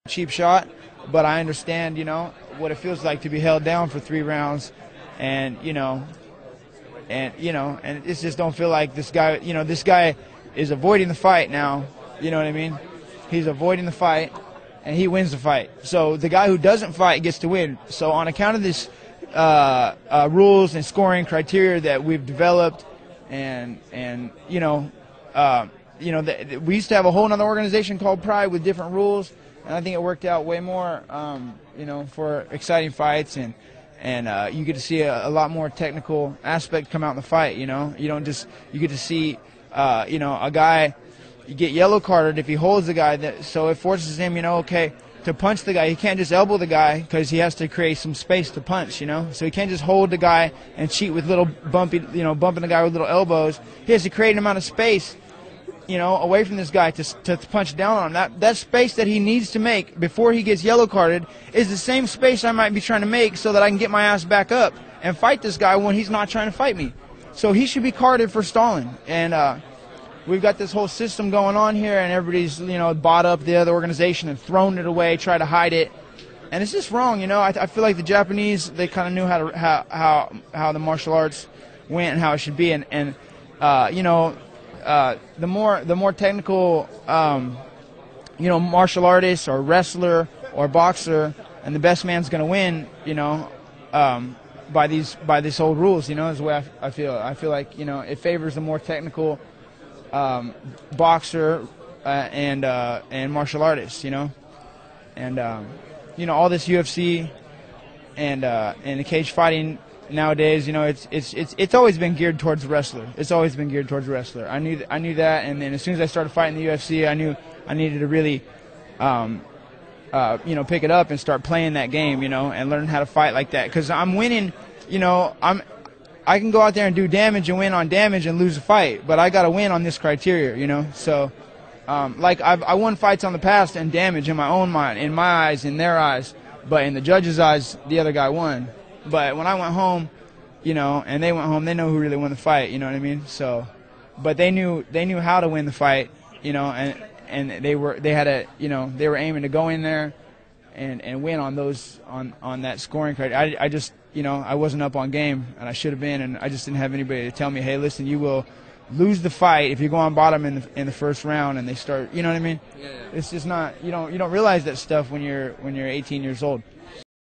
cheap shot, but I understand, what it feels like to be held down for 3 rounds, and and it just don't feel like this guy is avoiding the fight now. You know what I mean? He's avoiding the fight, and he wins the fight. So the guy who doesn't fight gets to win. So on account of this rules and scoring criteria that we've developed, and we used to have a whole other organization called Pride with different rules. And I think it worked out way more, for exciting fights, and you get to see a lot more technical aspect come out in the fight. You get to see, a guy, you get yellow carded if he holds the guy. So it forces him, to punch the guy. He can't just elbow the guy because he has to create some space to punch. So he can't just hold the guy and cheat with little bumping the guy with little elbows. He has to create an amount of space, away from this guy to punch down on him. That space that he needs to make before he gets yellow carded is the same space I might be trying to make so that I can get my ass back up and fight this guy when he's not trying to fight me. So he should be carded for stalling. And we've got this whole system going on here, and everybody's bought up the other organization and thrown it away, try to hide it, and it's just wrong. I feel like the Japanese, they kind of knew how the martial arts went and how it should be, and the more technical, martial artist or wrestler or boxer, and the best man's going to win, by these old rules, is the way I feel. I feel like, it favors the more technical boxer and martial artist, and all this UFC and the cage fighting nowadays, it's always been geared towards the wrestler. It's always been geared towards the wrestler. I knew that, and then as soon as I started fighting the UFC, I knew I needed to really, pick it up and start playing that game, and learn how to fight like that. Because I'm winning, I can go out there and do damage and win on damage and lose a fight, but I got to win on this criteria, So, I won fights on the past and damage in my own mind, in my eyes, in their eyes, but in the judges' eyes, the other guy won. But when I went home, and they went home, they know who really won the fight. You know what I mean? So, but they knew how to win the fight. And they were aiming to go in there and win on that scoring criteria. I just I wasn't up on game, and I should have been, and I just didn't have anybody to tell me, hey, listen, you will lose the fight if you go on bottom in the first round, and they start. You know what I mean? Yeah. It's just not. You don't realize that stuff when you're 18 years old.